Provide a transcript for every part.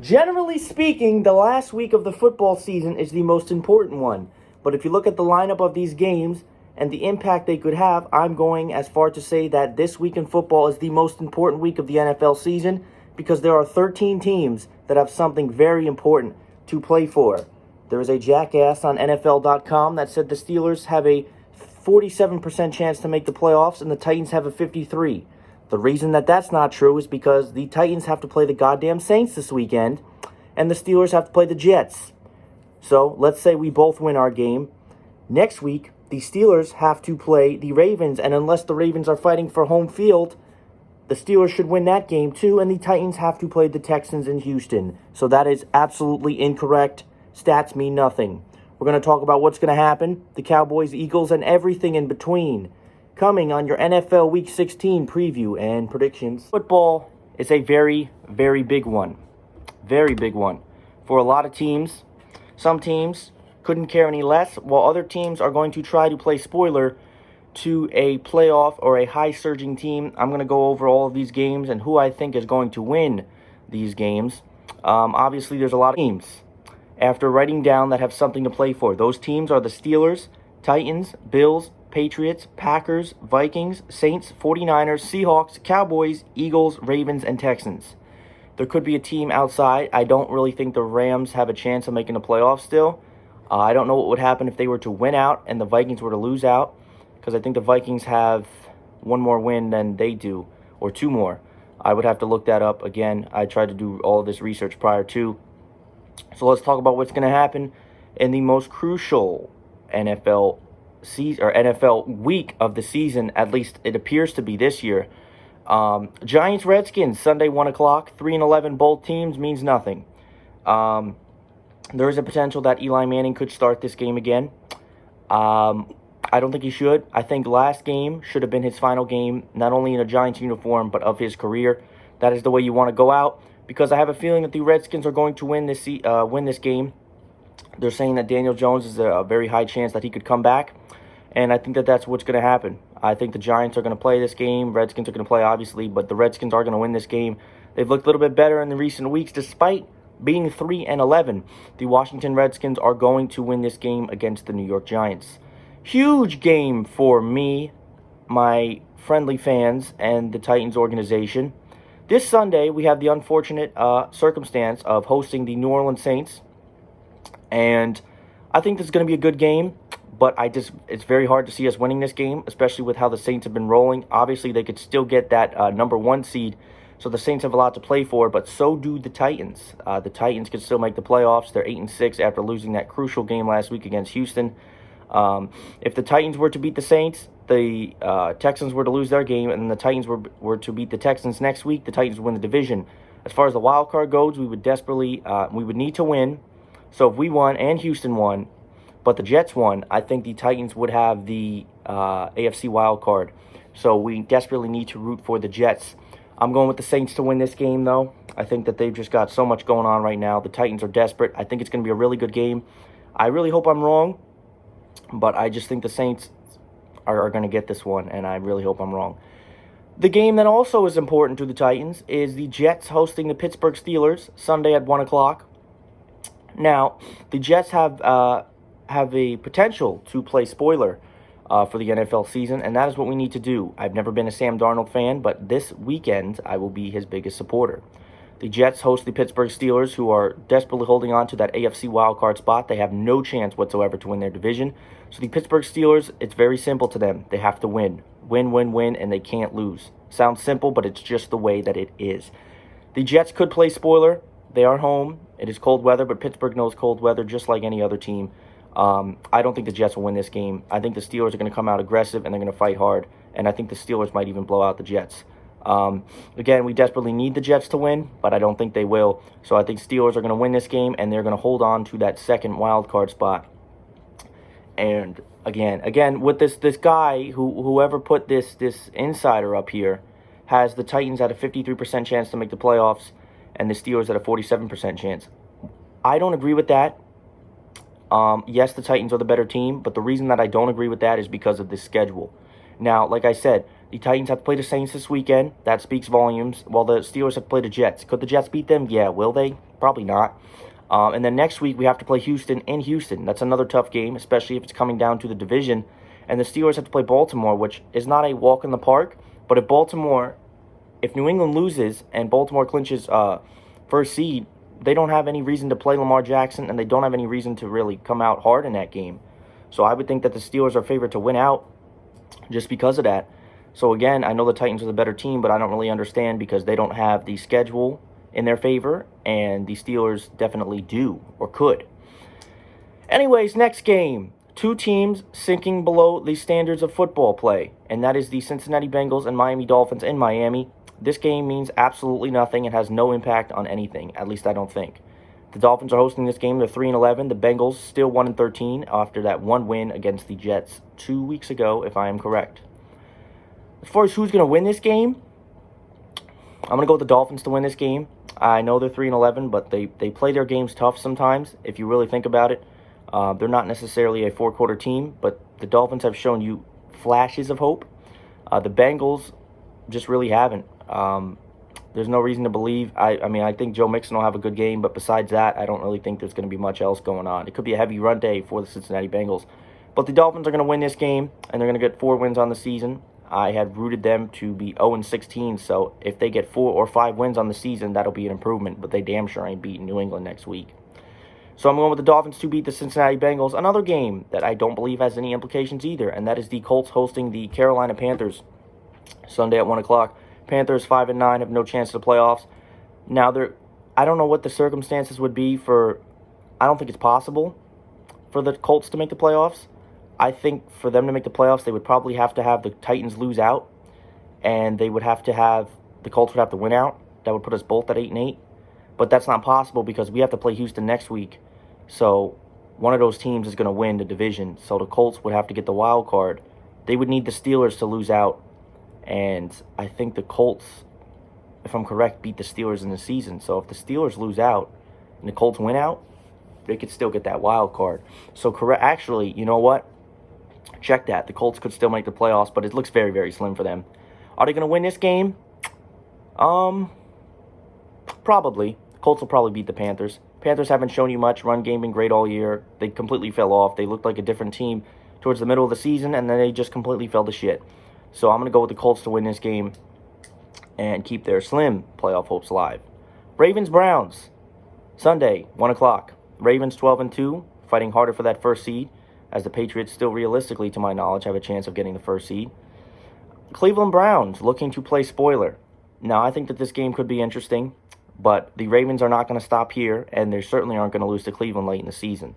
Generally speaking, the last week of the football season is the most important one. But if you look at the lineup of these games and the impact they could have, I'm going as far to say that this week in football is the most important week of the NFL season because there are 13 teams that have something very important to play for. There is a jackass on NFL.com that said the Steelers have a 47% chance to make the playoffs and the Titans have a 53%. The reason that that's not true is because the Titans have to play the goddamn Saints this weekend, and the Steelers have to play the Jets. So, let's say we both win our game. Next week, the Steelers have to play the Ravens, and unless the Ravens are fighting for home field, the Steelers should win that game too, and the Titans have to play the Texans in Houston. So that is absolutely incorrect. Stats mean nothing. We're going to talk about what's going to happen, the Cowboys, Eagles, and everything in between. Coming on your NFL Week 16 preview and predictions. Football is a very, very big one. Very big one. For a lot of teams, some teams couldn't care any less, while other teams are going to try to play spoiler to a playoff or a high-surging team. I'm going to go over all of these games and who I think is going to win these games. Obviously, there's a lot of teams after writing down that have something to play for. Those teams are the Steelers, Titans, Bills, Patriots, Packers, Vikings, Saints, 49ers, Seahawks, Cowboys, Eagles, Ravens, and Texans. There could be a team outside. I don't really think the Rams have a chance of making the playoffs still. I don't know what would happen if they were to win out and the Vikings were to lose out, because I think the Vikings have one more win than they do, or two more. I would have to look that up again. I tried to do all of this research prior to. So let's talk about what's going to happen in the most crucial NFL season, or NFL week of the season, at least it appears to be this year. Giants Redskins Sunday 1 o'clock, 3-11 both teams means nothing. There is a potential that Eli Manning could start this game again. I don't think he should. I think last game should have been his final game, not only in a Giants uniform but of his career. That is the way you want to go out, because I have a feeling that the Redskins are going to win this game. They're saying that Daniel Jones is a very high chance that he could come back. And I think that that's what's going to happen. I think the Giants are going to play this game. Redskins are going to play, obviously, but the Redskins are going to win this game. They've looked a little bit better in the recent weeks, despite being 3-11. The Washington Redskins are going to win this game against the New York Giants. Huge game for me, my friendly fans, and the Titans organization. This Sunday, we have the unfortunate circumstance of hosting the New Orleans Saints. And I think this is going to be a good game. But it's very hard to see us winning this game, especially with how the Saints have been rolling. Obviously, they could still get that number 1 seed, so the Saints have a lot to play for, but so do the Titans. The Titans could still make the playoffs. They're 8-6 after losing that crucial game last week against Houston. If the Titans were to beat the Saints, the Texans were to lose their game, and the Titans were to beat the Texans next week, the Titans would win the division. As far as the wild card goes, we would need to win. So if we won and Houston won, but the Jets won, I think the Titans would have the AFC wild card. So we desperately need to root for the Jets. I'm going with the Saints to win this game, though. I think that they've just got so much going on right now. The Titans are desperate. I think it's going to be a really good game. I really hope I'm wrong, but I just think the Saints are going to get this one, and I really hope I'm wrong. The game that also is important to the Titans is the Jets hosting the Pittsburgh Steelers Sunday at 1 o'clock. Now, the Jets have a potential to play spoiler for the NFL season, and that is what we need to do. I've never been a Sam Darnold fan, but this weekend I will be his biggest supporter. The Jets host the Pittsburgh Steelers, who are desperately holding on to that AFC wildcard spot. They have no chance whatsoever to win their division. So the Pittsburgh Steelers, it's very simple to them. They have to win. Win, win, win, and they can't lose. Sounds simple, but it's just the way that it is. The Jets could play spoiler. They are home. It is cold weather, but Pittsburgh knows cold weather just like any other team. I don't think the Jets will win this game. I think the Steelers are going to come out aggressive and they're going to fight hard. And I think the Steelers might even blow out the Jets. Again, we desperately need the Jets to win, but I don't think they will. So I think Steelers are going to win this game and they're going to hold on to that second wild card spot. And again, with this guy, whoever put this insider up here, has the Titans at a 53% chance to make the playoffs and the Steelers at a 47% chance. I don't agree with that. Yes, the Titans are the better team, but the reason that I don't agree with that is because of this schedule. Now, like I said, The Titans have to play the Saints this weekend. That speaks volumes. While the Steelers have to play the Jets. Could the Jets beat them? Yeah. Will they? Probably not. And then next week we have to play Houston in Houston. That's another tough game, especially if it's coming down to the division. And the Steelers have to play Baltimore, which is not a walk in the park. But if New England loses and Baltimore clinches first seed, they don't have any reason to play Lamar Jackson, and they don't have any reason to really come out hard in that game. So I would think that the Steelers are favored to win out just because of that. So again, I know the Titans are the better team, but I don't really understand because they don't have the schedule in their favor, and the Steelers definitely do or could. Anyways, next game. Two teams sinking below the standards of football play, and that is the Cincinnati Bengals and Miami Dolphins in Miami. This game means absolutely nothing. It has no impact on anything, at least I don't think. The Dolphins are hosting this game. They're 3-11. The Bengals still 1-13 after that one win against the Jets 2 weeks ago, if I am correct. As far as who's going to win this game, I'm going to go with the Dolphins to win this game. I know they're 3-11, but they play their games tough sometimes, if you really think about it. They're not necessarily a four-quarter team, but the Dolphins have shown you flashes of hope. The Bengals just really haven't. There's no reason to believe. I think Joe Mixon will have a good game, but besides that, I don't really think there's going to be much else going on. It could be a heavy run day for the Cincinnati Bengals. But the Dolphins are going to win this game, and they're going to get 4 wins on the season. I had rooted them to be 0-16, so if they get 4 or 5 wins on the season, that'll be an improvement, but they damn sure ain't beating New England next week. So I'm going with the Dolphins to beat the Cincinnati Bengals. Another game that I don't believe has any implications either, and that is the Colts hosting the Carolina Panthers Sunday at 1 o'clock. Panthers 5-9, have no chance of the playoffs. Now, I don't know what the circumstances would be I don't think it's possible for the Colts to make the playoffs. I think for them to make the playoffs, they would probably have to have the Titans lose out, and the Colts would have to win out. That would put us both at 8-8. But that's not possible because we have to play Houston next week. So one of those teams is going to win the division. So the Colts would have to get the wild card. They would need the Steelers to lose out. And I think the Colts, if I'm correct, beat the Steelers in the season. So if the Steelers lose out and the Colts win out, they could still get that wild card. So actually, you know what? Check that. The Colts could still make the playoffs, but it looks very, very slim for them. Are they going to win this game? Probably. The Colts will probably beat the Panthers. Panthers haven't shown you much. Run game been great all year. They completely fell off. They looked like a different team towards the middle of the season, and then they just completely fell to shit. So I'm going to go with the Colts to win this game and keep their slim playoff hopes alive. Ravens-Browns, Sunday, 1 o'clock. Ravens 12-2, fighting harder for that first seed, as the Patriots still realistically, to my knowledge, have a chance of getting the first seed. Cleveland Browns looking to play spoiler. Now, I think that this game could be interesting, but the Ravens are not going to stop here, and they certainly aren't going to lose to Cleveland late in the season.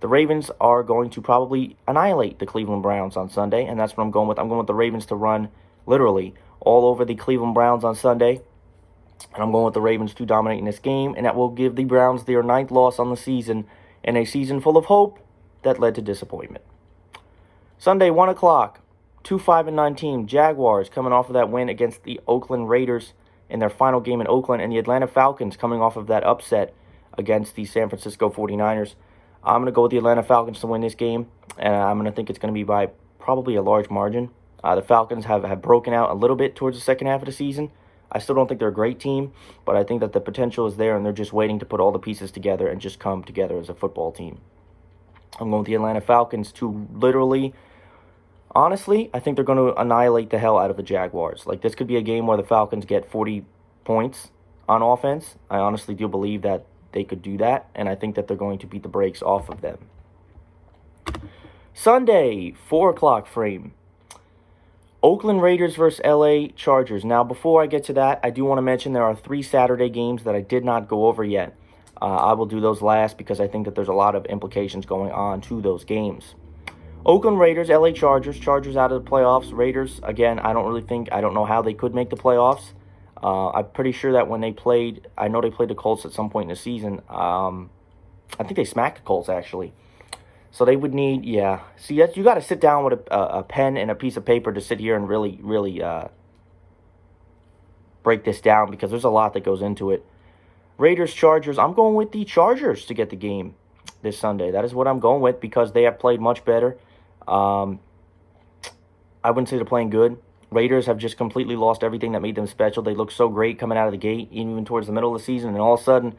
The Ravens are going to probably annihilate the Cleveland Browns on Sunday, and that's what I'm going with. I'm going with the Ravens to run, literally, all over the Cleveland Browns on Sunday. And I'm going with the Ravens to dominate in this game, and that will give the Browns their 9th loss on the season, in a season full of hope that led to disappointment. Sunday, 1 o'clock, 2-5-9 team, Jaguars coming off of that win against the Oakland Raiders in their final game in Oakland, and the Atlanta Falcons coming off of that upset against the San Francisco 49ers. I'm going to go with the Atlanta Falcons to win this game, and I'm going to think it's going to be by probably a large margin. The Falcons have broken out a little bit towards the second half of the season. I still don't think they're a great team, but I think that the potential is there, and they're just waiting to put all the pieces together and just come together as a football team. I'm going with the Atlanta Falcons to literally, honestly, I think they're going to annihilate the hell out of the Jaguars. Like, this could be a game where the Falcons get 40 points on offense. I honestly do believe that they could do that, and I think that they're going to beat the brakes off of them. Sunday, 4 o'clock frame. Oakland Raiders versus LA Chargers. Now, before I get to that, I do want to mention there are 3 Saturday games that I did not go over yet. I will do those last because I think that there's a lot of implications going on to those games. Oakland Raiders, LA Chargers. Chargers out of the playoffs. Raiders, again, I don't know how they could make the playoffs. I'm pretty sure that when they played, I know they played the Colts at some point in the season. I think they smacked the Colts, actually. So they would need, See, you got to sit down with a pen and a piece of paper to sit here and really, really break this down because there's a lot that goes into it. Raiders, Chargers, I'm going with the Chargers to get the game this Sunday. That is what I'm going with because they have played much better. I wouldn't say they're playing good. Raiders have just completely lost everything that made them special. They looked so great coming out of the gate, even towards the middle of the season, and all of a sudden,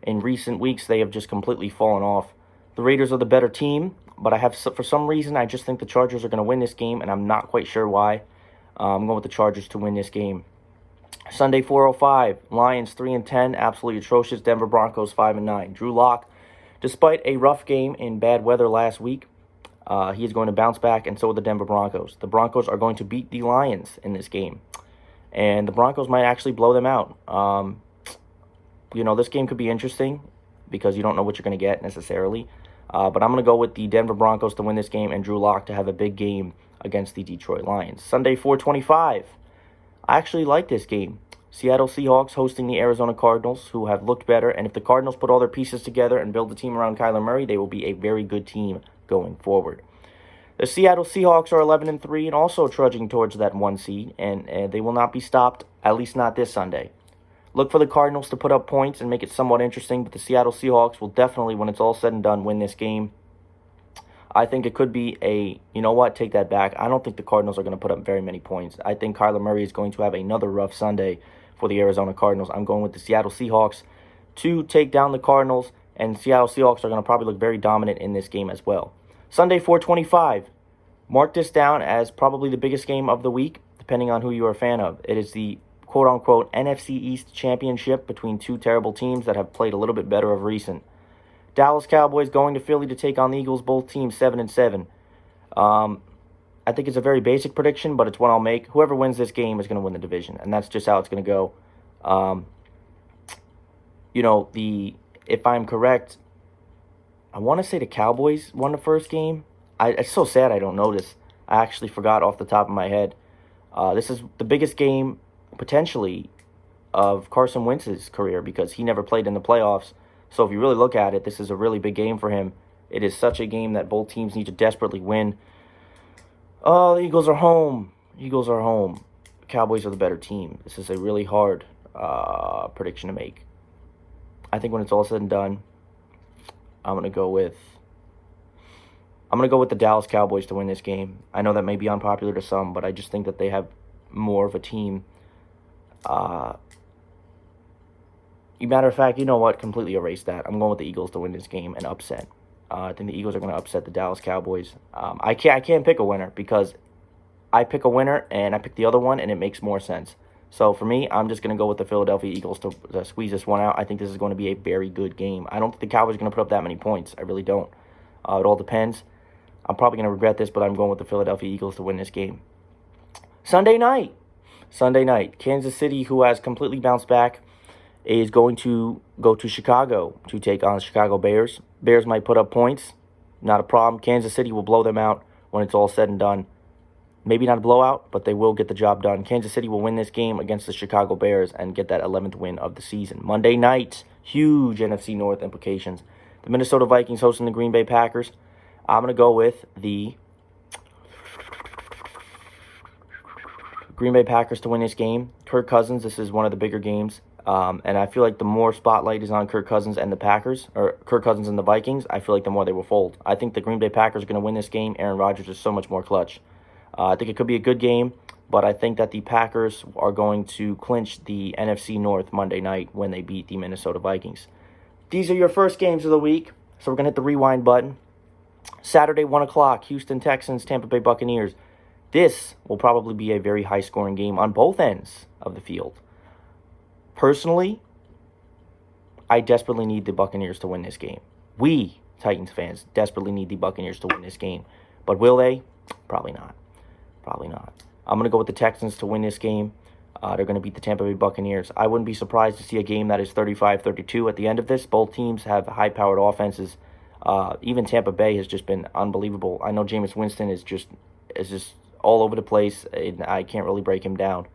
in recent weeks, they have just completely fallen off. The Raiders are the better team, but for some reason, I just think the Chargers are going to win this game, and I'm not quite sure why. I'm going with the Chargers to win this game. Sunday, 4:05, Lions 3-10, absolutely atrocious. Denver Broncos 5-9. Drew Lock, despite a rough game in bad weather last week, he is going to bounce back, and so will the Denver Broncos. The Broncos are going to beat the Lions in this game, and the Broncos might actually blow them out. This game could be interesting because you don't know what you're going to get necessarily. But I'm going to go with the Denver Broncos to win this game and Drew Lock to have a big game against the Detroit Lions. Sunday, 4:25. I actually like this game. Seattle Seahawks hosting the Arizona Cardinals, who have looked better. And if the Cardinals put all their pieces together and build a team around Kyler Murray, they will be a very good team going forward. The Seattle Seahawks are 11-3 and also trudging towards that 1 seed, and they will not be stopped, at least not this Sunday. Look for the Cardinals to put up points and make it somewhat interesting, but the Seattle Seahawks will definitely, when it's all said and done, win this game. I think it could be take that back. I don't think the Cardinals are going to put up very many points. I think Kyler Murray is going to have another rough Sunday for the Arizona Cardinals. I'm going with the Seattle Seahawks to take down the Cardinals, and Seattle Seahawks are going to probably look very dominant in this game as well. Sunday, 4:25. Mark this down as probably the biggest game of the week, depending on who you are a fan of. It is the quote-unquote NFC East Championship between two terrible teams that have played a little bit better of recent. Dallas Cowboys going to Philly to take on the Eagles, both teams 7-7. I think it's a very basic prediction, but it's one I'll make. Whoever wins this game is going to win the division, and that's just how it's going to go. If I'm correct, I want to say the Cowboys won the first game. It's so sad I don't know this. I actually forgot off the top of my head. This is the biggest game, potentially, of Carson Wentz's career because he never played in the playoffs. So if you really look at it, this is a really big game for him. It is such a game that both teams need to desperately win. Oh, the Eagles are home. Eagles are home. Cowboys are the better team. This is a really hard prediction to make. I think when it's all said and done, I'm going to go with the Dallas Cowboys to win this game. I know that may be unpopular to some, but I just think that they have more of a team. Matter of fact, you know what? Completely erase that. I'm going with the Eagles to win this game and upset. I think the Eagles are going to upset the Dallas Cowboys. I can't pick a winner because I pick a winner and I pick the other one and it makes more sense. So for me, I'm just going to go with the Philadelphia Eagles to squeeze this one out. I think this is going to be a very good game. I don't think the Cowboys are going to put up that many points. I really don't. It all depends. I'm probably going to regret this, but I'm going with the Philadelphia Eagles to win this game. Sunday night, Kansas City, who has completely bounced back, is going to go to Chicago to take on the Chicago Bears. Bears might put up points. Not a problem. Kansas City will blow them out when it's all said and done. Maybe not a blowout, but they will get the job done. Kansas City will win this game against the Chicago Bears and get that 11th win of the season. Monday night, huge NFC North implications. The Minnesota Vikings hosting the Green Bay Packers. I'm going to go with the Green Bay Packers to win this game. Kirk Cousins, this is one of the bigger games. And I feel like the more spotlight is on Kirk Cousins and the Packers, or Kirk Cousins and the Vikings, I feel like the more they will fold. I think the Green Bay Packers are going to win this game. Aaron Rodgers is so much more clutch. I think it could be a good game, but I think that the Packers are going to clinch the NFC North Monday night when they beat the Minnesota Vikings. These are your first games of the week, so we're going to hit the rewind button. Saturday, 1 o'clock, Houston Texans, Tampa Bay Buccaneers. This will probably be a very high-scoring game on both ends of the field. Personally, I desperately need the Buccaneers to win this game. We, Titans fans, desperately need the Buccaneers to win this game. But will they? Probably not. Probably not. I'm going to go with the Texans to win this game. They're going to beat the Tampa Bay Buccaneers. I wouldn't be surprised to see a game that is 35-32 at the end of this. Both teams have high-powered offenses. Even Tampa Bay has just been unbelievable. I know Jameis Winston is just all over the place, and I can't really break him down.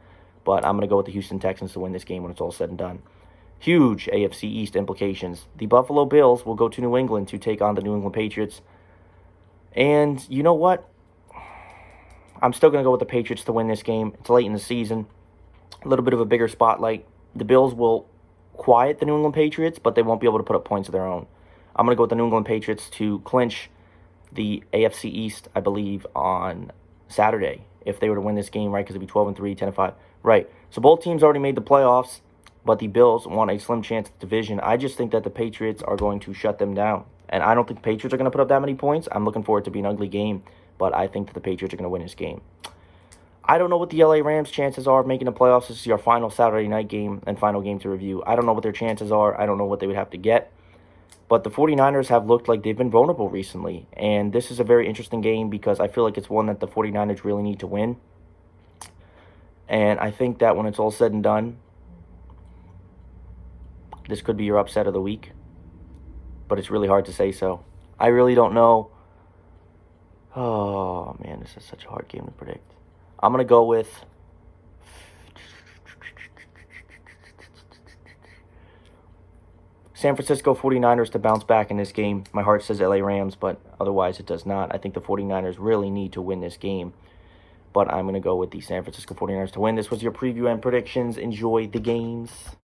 But I'm going to go with the Houston Texans to win this game when it's all said and done. Huge AFC East implications. The Buffalo Bills will go to New England to take on the New England Patriots. And you know what? I'm still going to go with the Patriots to win this game. It's late in the season. A little bit of a bigger spotlight. The Bills will quiet the New England Patriots, but they won't be able to put up points of their own. I'm going to go with the New England Patriots to clinch the AFC East, I believe, on Saturday. if they were to win this game, right? Because it'd be 12-3, 10-5. Right. So both teams already made the playoffs, but the Bills want a slim chance at the division. I just think that the Patriots are going to shut them down. And I don't think the Patriots are going to put up that many points. I'm looking for it to be an ugly game, but I think that the Patriots are going to win this game. I don't know what the LA Rams' chances are of making the playoffs. This is your final Saturday night game and final game to review. I don't know what their chances are. I don't know what they would have to get. But the 49ers have looked like they've been vulnerable recently. And this is a very interesting game because I feel like it's one that the 49ers really need to win. And I think that when it's all said and done, this could be your upset of the week. But it's really hard to say so. I really don't know. Oh, man, this is such a hard game to predict. I'm going to go with San Francisco 49ers to bounce back in this game. My heart says LA Rams, but otherwise it does not. I think the 49ers really need to win this game. But I'm going to go with the San Francisco 49ers to win. This was your preview and predictions. Enjoy the games.